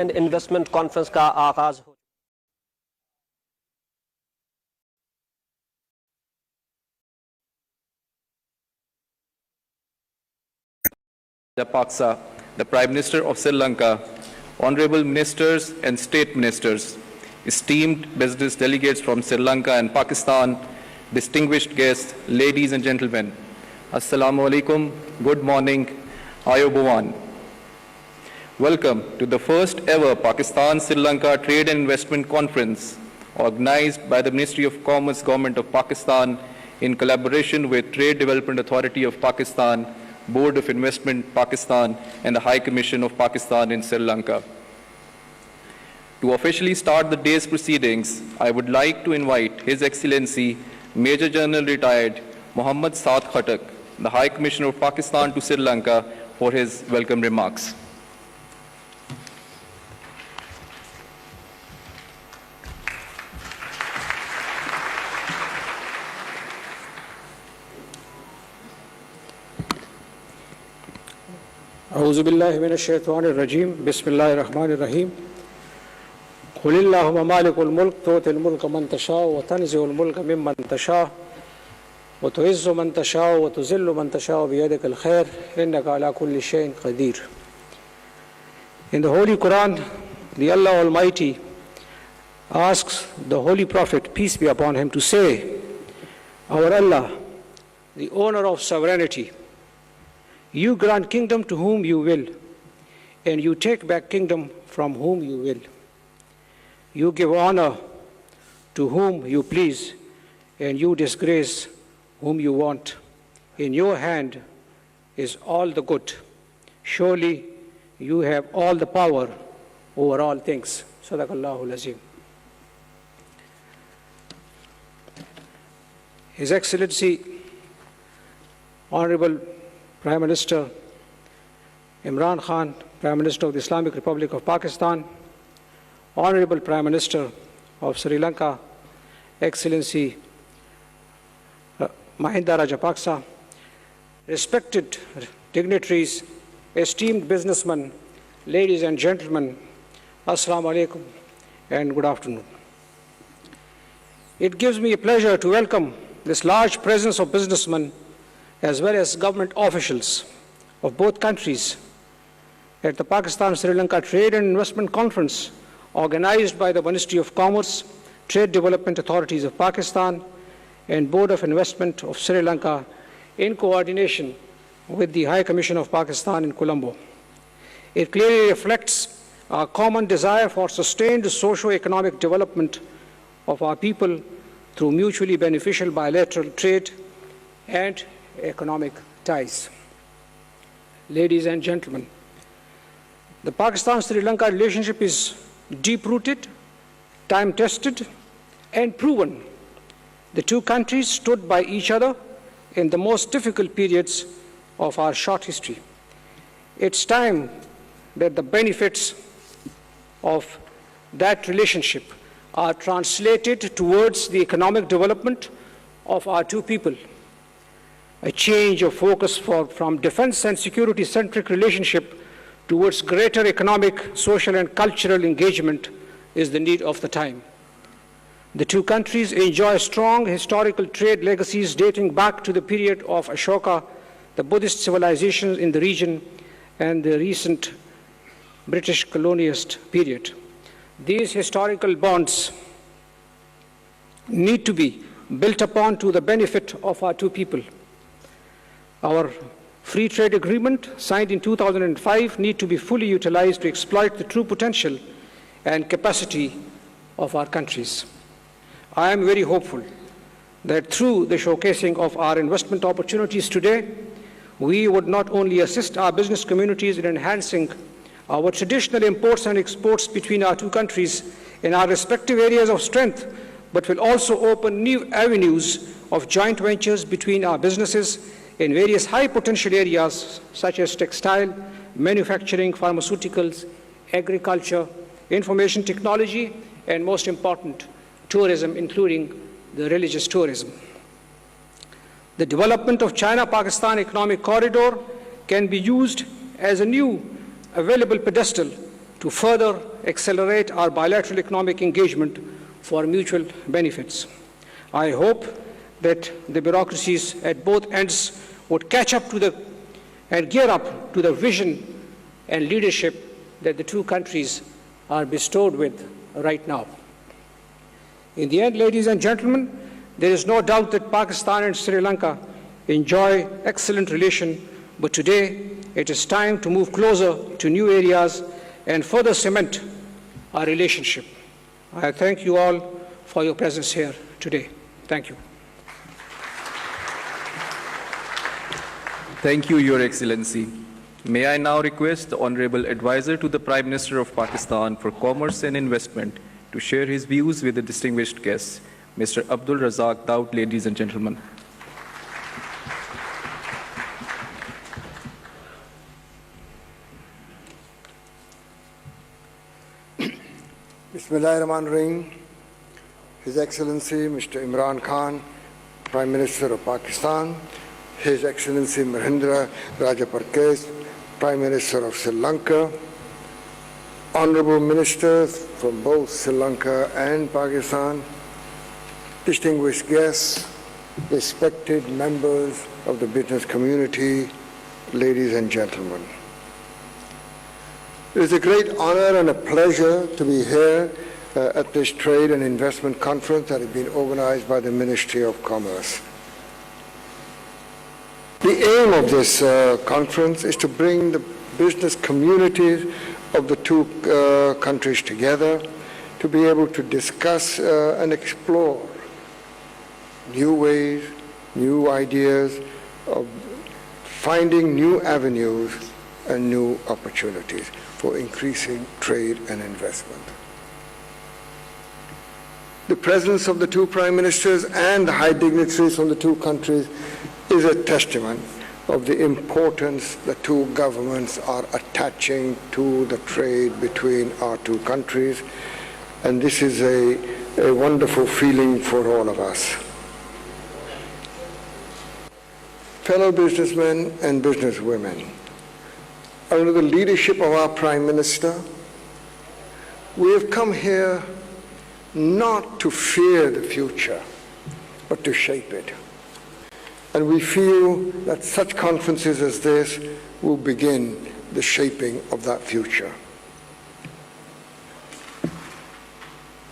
And investment conference का आगाज हो Paksa, the Prime Minister of Sri Lanka, honorable ministers and state ministers, esteemed business delegates from Sri Lanka and Pakistan, distinguished guests, ladies and gentlemen, Assalamu alaikum, good morning, Ayobuwan. Welcome to the first ever Pakistan-Sri Lanka Trade and Investment Conference organized by the Ministry of Commerce, Government of Pakistan in collaboration with Trade Development Authority of Pakistan, Board of Investment Pakistan and the High Commission of Pakistan in Sri Lanka. To officially start the day's proceedings, I would like to invite His Excellency Major General Retired Muhammad Saad Khattak, the High Commissioner of Pakistan to Sri Lanka, for his welcome remarks. أعوذ بالله من الشيطان الرجيم بسم الله الرحمن الرحيم قل اللهم مالك الملك تؤتي الملك من تشاء وتنزع الملك ممن تشاء وتعز من تشاء وتذل من تشاء بيدك الخير إنك على كل شيء قدير. In the Holy Quran, the Allah Almighty asks the Holy Prophet, peace be upon him, to say, our Allah, the owner of sovereignty, you grant kingdom to whom you will, and you take back kingdom from whom you will. You give honor to whom you please, and you disgrace whom you want. In your hand is all the good. Surely you have all the power over all things. Sadaqallahu al-Azim. His Excellency, Honorable Prime Minister Imran Khan, Prime Minister of the Islamic Republic of Pakistan, Honorable Prime Minister of Sri Lanka, Excellency Mahinda Rajapaksa, respected dignitaries, esteemed businessmen, ladies and gentlemen, Assalamu alaikum and good afternoon. It gives me a pleasure to welcome this large presence of businessmen as well as government officials of both countries at the Pakistan-Sri Lanka Trade and Investment Conference organized by the Ministry of Commerce, Trade Development Authorities of Pakistan and Board of Investment of Sri Lanka in coordination with the High Commission of Pakistan in Colombo. It clearly reflects our common desire for sustained socio-economic development of our people through mutually beneficial bilateral trade and economic ties. Ladies and gentlemen, the Pakistan-Sri Lanka relationship is deep-rooted, time-tested, and proven. The two countries stood by each other in the most difficult periods of our short history. It's time that the benefits of that relationship are translated towards the economic development of our two people. A change of focus from defense and security-centric relationship towards greater economic, social, and cultural engagement is the need of the time. The two countries enjoy strong historical trade legacies dating back to the period of Ashoka, the Buddhist civilizations in the region, and the recent British colonialist period. These historical bonds need to be built upon to the benefit of our two people. Our free trade agreement, signed in 2005, need to be fully utilized to exploit the true potential and capacity of our countries. I am very hopeful that through the showcasing of our investment opportunities today, we would not only assist our business communities in enhancing our traditional imports and exports between our two countries in our respective areas of strength, but will also open new avenues of joint ventures between our businesses in various high potential areas such as textile, manufacturing, pharmaceuticals, agriculture, information technology, and most important, tourism, including the religious tourism. The development of China-Pakistan economic corridor can be used as a new available pedestal to further accelerate our bilateral economic engagement for mutual benefits. I hope that the bureaucracies at both ends would catch up to and gear up to the vision and leadership that the two countries are bestowed with right now. In the end, ladies and gentlemen, there is no doubt that Pakistan and Sri Lanka enjoy excellent relations, but today it is time to move closer to new areas and further cement our relationship. I thank you all for your presence here today. Thank you. Thank you, Your Excellency. May I now request the Honorable Advisor to the Prime Minister of Pakistan for Commerce and Investment to share his views with the distinguished guests. Mr. Abdul Razak Daud, ladies and gentlemen. Bismillahirrahmanirrahim. His Excellency Mr. Imran Khan, Prime Minister of Pakistan, His Excellency Mahendra Rajapaksa, Prime Minister of Sri Lanka, Honorable Ministers from both Sri Lanka and Pakistan, distinguished guests, respected members of the business community, ladies and gentlemen. It is a great honor and a pleasure to be here at this trade and investment conference that has been organized by the Ministry of Commerce. The aim of this conference is to bring the business communities of the two countries together to be able to discuss and explore new ways, new ideas of finding new avenues and new opportunities for increasing trade and investment. The presence of the two prime ministers and the high dignitaries from the two countries is a testament of the importance the two governments are attaching to the trade between our two countries, and this is a wonderful feeling for all of us. Fellow businessmen and businesswomen, under the leadership of our Prime Minister, we have come here not to fear the future, but to shape it. And we feel that such conferences as this will begin the shaping of that future.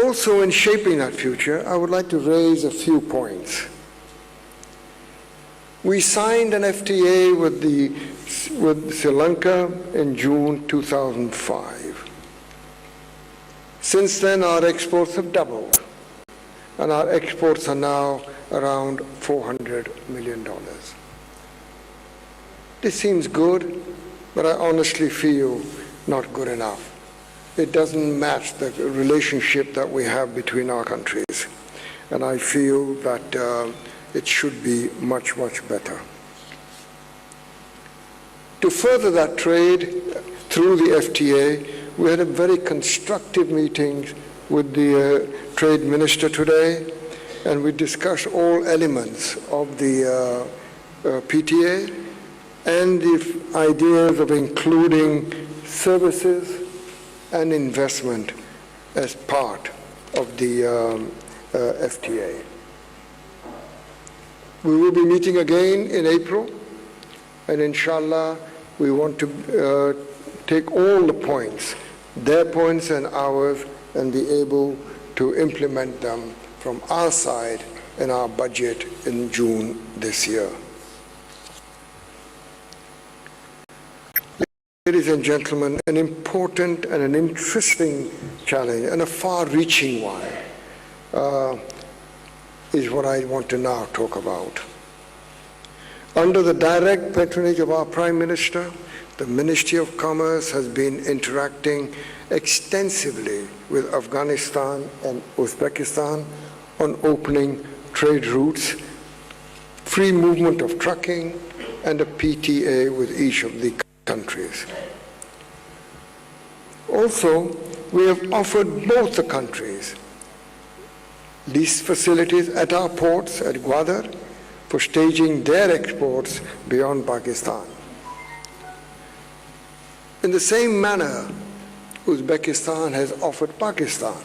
Also, in shaping that future, I would like to raise a few points. We signed an FTA with Sri Lanka in June 2005. Since then, our exports have doubled, and our exports are now around $400 million. This seems good, but I honestly feel not good enough. It doesn't match the relationship that we have between our countries, and I feel that it should be much, much better. To further that trade through the FTA, we had a very constructive meeting with the trade minister today, and we discussed all elements of the PTA and the ideas of including services and investment as part of the FTA. We will be meeting again in April, and inshallah, we want to take all the points, their points and ours, and be able to implement them from our side in our budget in June this year. Ladies and gentlemen, an important and an interesting challenge, and a far-reaching one, is what I want to now talk about. Under the direct patronage of our Prime Minister, the Ministry of Commerce has been interacting extensively with Afghanistan and Uzbekistan on opening trade routes, free movement of trucking, and a PTA with each of the countries. Also, we have offered both the countries lease facilities at our ports at Gwadar for staging their exports beyond Pakistan. In the same manner, Uzbekistan has offered Pakistan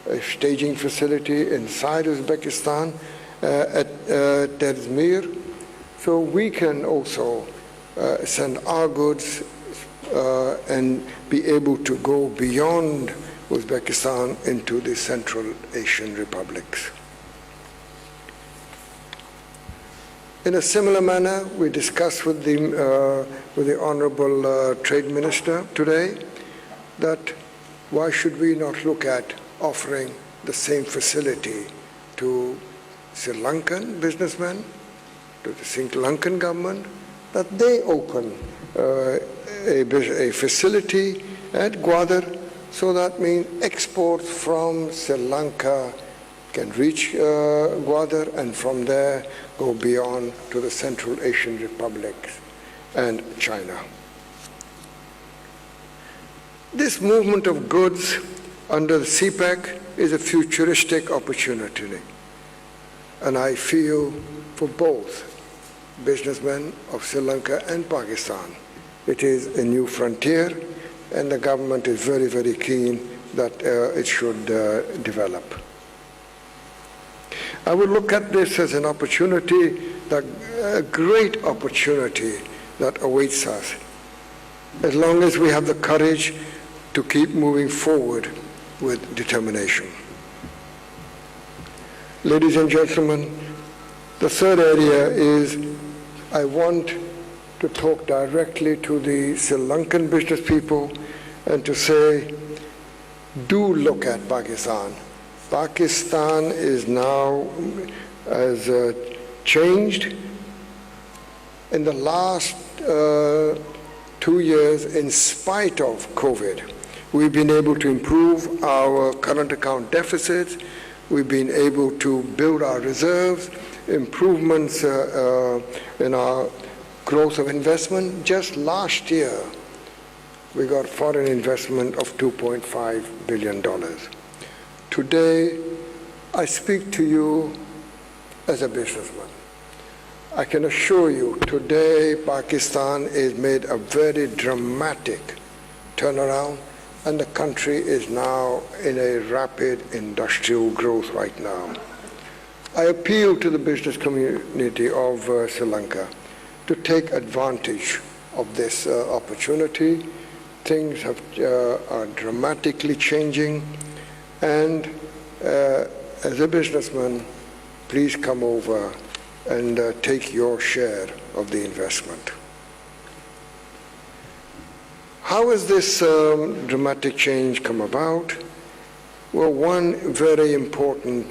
a staging facility inside Uzbekistan at Terzmir, so we can also send our goods and be able to go beyond Uzbekistan into the Central Asian republics. In a similar manner, we discussed with the Honorable Trade Minister today that why should we not look at offering the same facility to Sri Lankan businessmen, to the Sri Lankan government, that they open a facility at Gwadar, so that means exports from Sri Lanka can reach Gwadar and from there go beyond to the Central Asian republics and China. This movement of goods under the CPEC is a futuristic opportunity, and I feel for both businessmen of Sri Lanka and Pakistan, it is a new frontier, and the government is very, very keen that it should develop. I would look at this as an opportunity, a great opportunity that awaits us, as long as we have the courage to keep moving forward with determination. Ladies and gentlemen, the third area is I want to talk directly to the Sri Lankan business people and to say, do look at Pakistan. Pakistan is now has changed. In the last 2 years, in spite of COVID, we've been able to improve our current account deficits. We've been able to build our reserves, improvements in our growth of investment. Just last year, we got foreign investment of $2.5 billion. Today, I speak to you as a businessman. I can assure you, today Pakistan has made a very dramatic turnaround, and the country is now in a rapid industrial growth right now. I appeal to the business community of Sri Lanka to take advantage of this opportunity. Things are dramatically changing, and as a businessman, please come over and take your share of the investment. How has this dramatic change come about? Well, one very important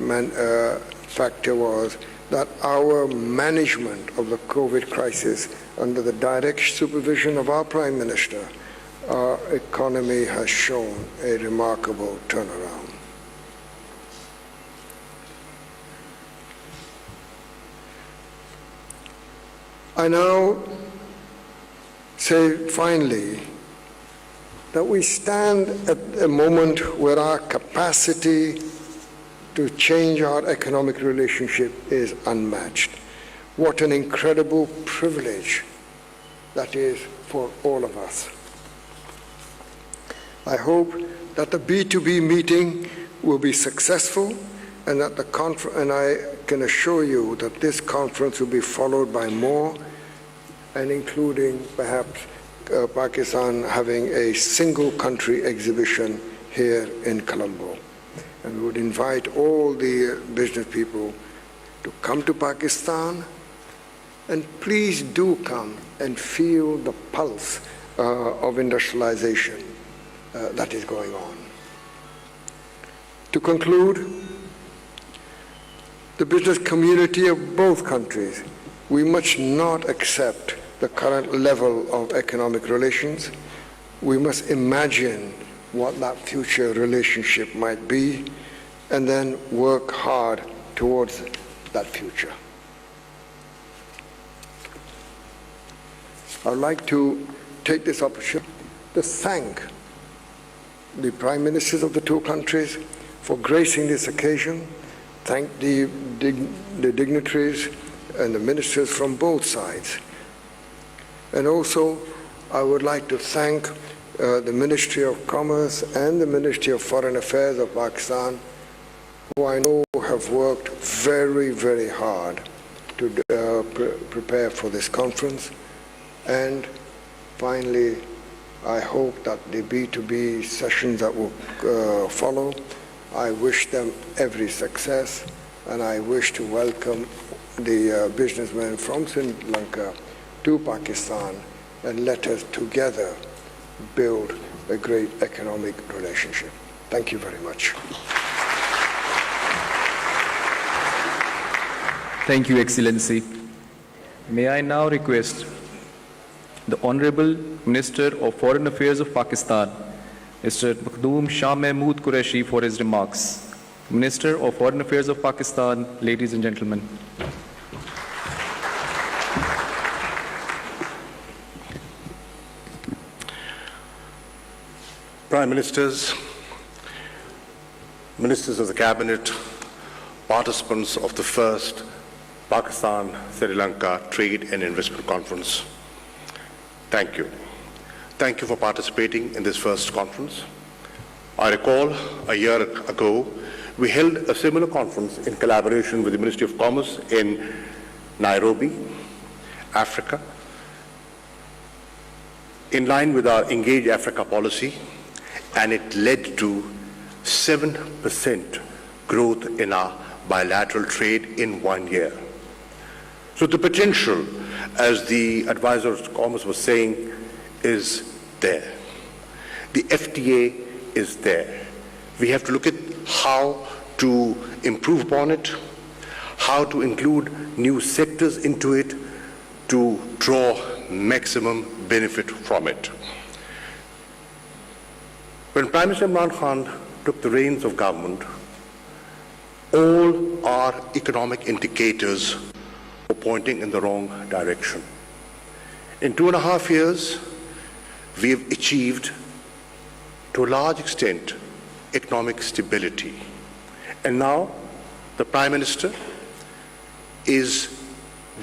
factor was that our management of the COVID crisis under the direct supervision of our Prime Minister, our economy has shown a remarkable turnaround. I now say finally that we stand at a moment where our capacity to change our economic relationship is unmatched. What an incredible privilege that is for all of us. I hope that the B2B meeting will be successful, and that and I can assure you that this conference will be followed by more, and including perhaps Pakistan having a single country exhibition here in Colombo. And we would invite all the business people to come to Pakistan, and please do come and feel the pulse of industrialization that is going on. To conclude, the business community of both countries, we must not accept the current level of economic relations. We must imagine what that future relationship might be, and then work hard towards that future. I'd like to take this opportunity to thank the Prime Ministers of the two countries for gracing this occasion, thank the dignitaries and the ministers from both sides. And also, I would like to thank the Ministry of Commerce and the Ministry of Foreign Affairs of Pakistan, who I know have worked very, very hard to prepare for this conference. And finally, I hope that the B2B sessions that will follow, I wish them every success, and I wish to welcome the businessmen from Sri Lanka to Pakistan, and let us together build a great economic relationship. Thank you very much. Thank you, Excellency. May I now request the Honorable Minister of Foreign Affairs of Pakistan, Mr. Shah Mehmood Qureshi, for his remarks. Minister of Foreign Affairs of Pakistan, ladies and gentlemen. Prime Ministers, Ministers of the Cabinet, participants of the first Pakistan-Sri Lanka Trade and Investment Conference, thank you. Thank you for participating in this first conference. I recall a year ago, we held a similar conference in collaboration with the Ministry of Commerce in Nairobi, Africa. In line with our Engage Africa policy, and it led to 7% growth in our bilateral trade in 1 year. So the potential, as the advisor of commerce was saying, is there. The FTA is there. We have to look at how to improve upon it, how to include new sectors into it to draw maximum benefit from it. When Prime Minister Imran Khan took the reins of government, all our economic indicators were pointing in the wrong direction. In 2.5 years, we have achieved, to a large extent, economic stability. And now, the Prime Minister is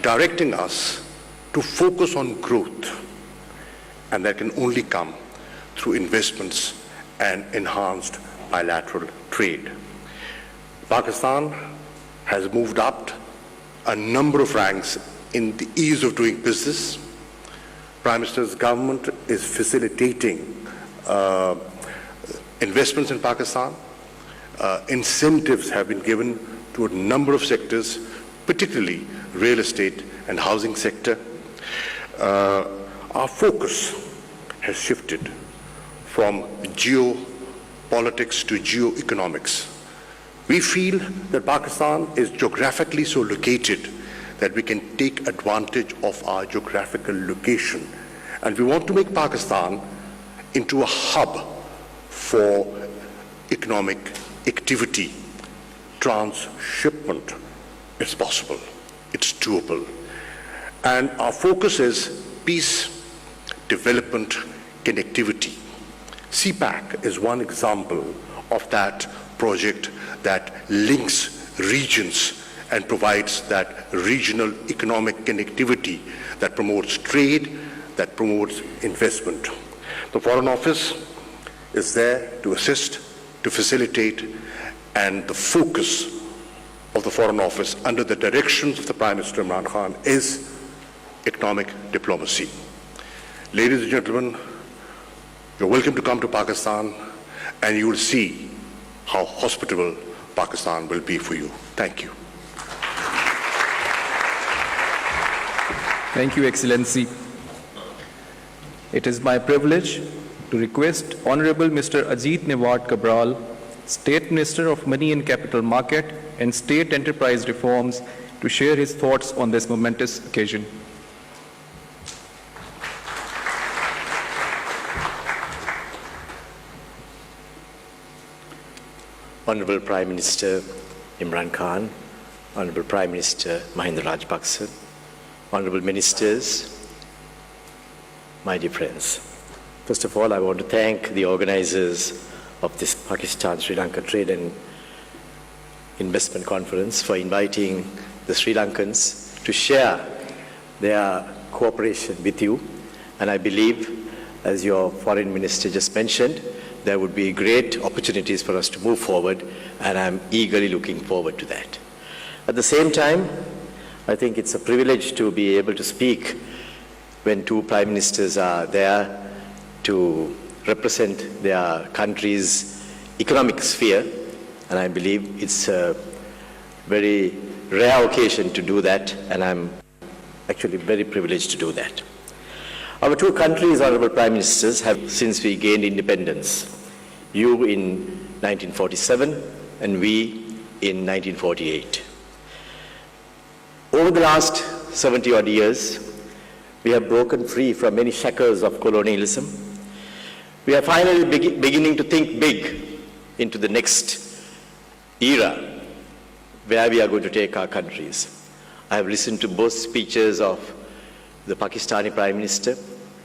directing us to focus on growth, and that can only come through investments and enhanced bilateral trade. Pakistan has moved up a number of ranks in the ease of doing business. Prime Minister's government is facilitating investments in Pakistan. Incentives have been given to a number of sectors, particularly real estate and housing sector. Our focus has shifted from geopolitics to geoeconomics. We feel that Pakistan is geographically so located that we can take advantage of our geographical location. And we want to make Pakistan into a hub for economic activity. Transshipment is possible. It's doable. And our focus is peace, development, connectivity. CPAC is one example of that project that links regions and provides that regional economic connectivity that promotes trade, that promotes investment. The Foreign Office is there to assist, to facilitate, and the focus of the Foreign Office under the directions of the Prime Minister Imran Khan is economic diplomacy. Ladies and gentlemen, you're welcome to come to Pakistan, and you will see how hospitable Pakistan will be for you. Thank you. Thank you, Excellency. It is my privilege to request Honorable Mr. Ajit Newart Cabral, State Minister of Money and Capital Market and State Enterprise Reforms, to share his thoughts on this momentous occasion. Honorable Prime Minister Imran Khan, Honorable Prime Minister Mahinda Rajapaksa, Honorable Ministers, my dear friends. First of all, I want to thank the organizers of this Pakistan-Sri Lanka Trade and Investment Conference for inviting the Sri Lankans to share their cooperation with you. And I believe as your foreign minister just mentioned, there would be great opportunities for us to move forward, and I'm eagerly looking forward to that. At the same time, I think it's a privilege to be able to speak when two prime ministers are there to represent their country's economic sphere, and I believe it's a very rare occasion to do that, and I'm actually very privileged to do that. Our two countries' honorable prime ministers have, since we gained independence, you in 1947 and we in 1948. Over the last 70-odd years, we have broken free from many shackles of colonialism. We are finally beginning to think big into the next era where we are going to take our countries. I have listened to both speeches of the Pakistani Prime Minister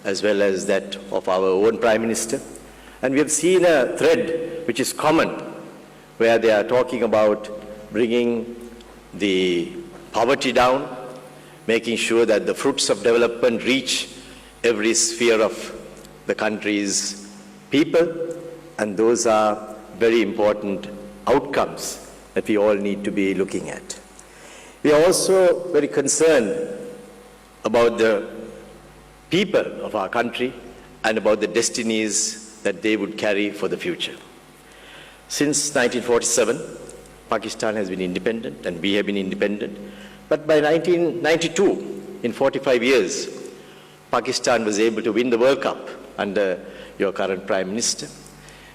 as well as that of our own Prime Minister. And we have seen a thread which is common, where they are talking about bringing the poverty down, making sure that the fruits of development reach every sphere of the country's people, and those are very important outcomes that we all need to be looking at. We are also very concerned about the people of our country and about the destinies that they would carry for the future. Since 1947, Pakistan has been independent and we have been independent. But by 1992, in 45 years, Pakistan was able to win the World Cup under your current Prime Minister.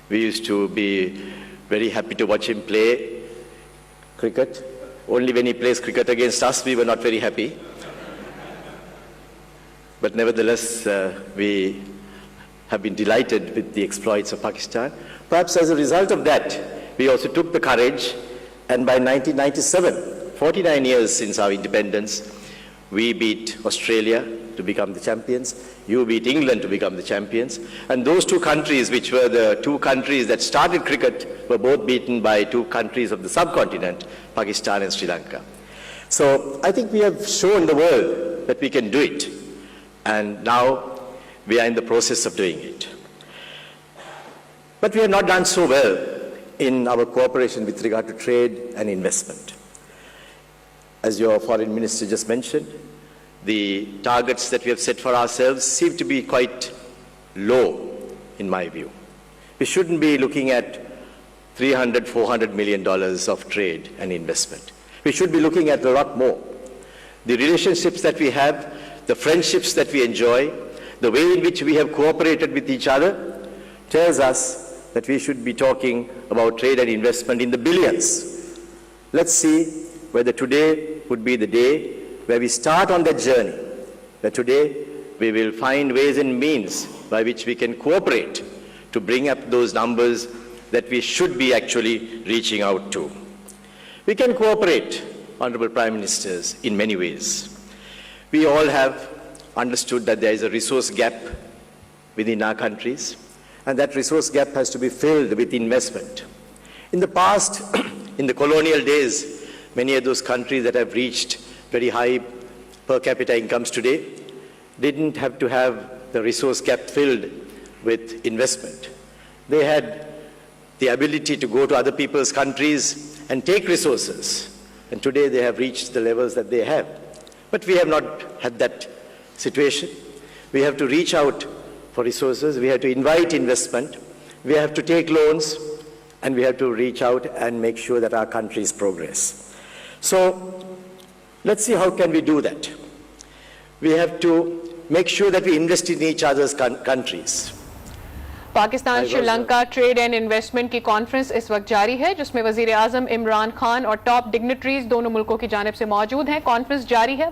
We used to be very happy to watch him play cricket. Only when he plays cricket against us, we were not very happy. But nevertheless, we have been delighted with the exploits of Pakistan. Perhaps as a result of that, we also took the courage, and by 1997, 49 years since our independence, we beat Australia to become the champions. You beat England to become the champions. And those two countries, which were the two countries that started cricket, were both beaten by two countries of the subcontinent, Pakistan and Sri Lanka. So I think we have shown the world that we can do it. And now we are in the process of doing it. But we have not done so well in our cooperation with regard to trade and investment. As your foreign minister just mentioned, the targets that we have set for ourselves seem to be quite low, in my view. We shouldn't be looking at $300, $400 million of trade and investment. We should be looking at a lot more. The relationships that we have, the friendships that we enjoy, the way in which we have cooperated with each other tells us that we should be talking about trade and investment in the billions. Let's see whether today would be the day where we start on that journey, that today we will find ways and means by which we can cooperate to bring up those numbers that we should be actually reaching out to. We can cooperate, Honorable Prime Ministers, in many ways. We all have understood that there is a resource gap within our countries, and that resource gap has to be filled with investment. In the past, in the colonial days, many of those countries that have reached very high per capita incomes today didn't have to have the resource gap filled with investment. They had the ability to go to other people's countries and take resources, and today they have reached the levels that they have. But we have not had that situation. We have to reach out for resources, we have to invite investment, we have to take loans, and we have to reach out and make sure that our countries progress. So let's see how can we do that. We have to make sure that we invest in each other's countries. Pakistan Sri Lanka trade and investment की conference इस वक्त जारी है, जिसमें वजीर आजम इमरान खान और top dignitaries दोनों मुल्कों की जानिब से मौजूद हैं। कॉन्फ्रेंस जारी है।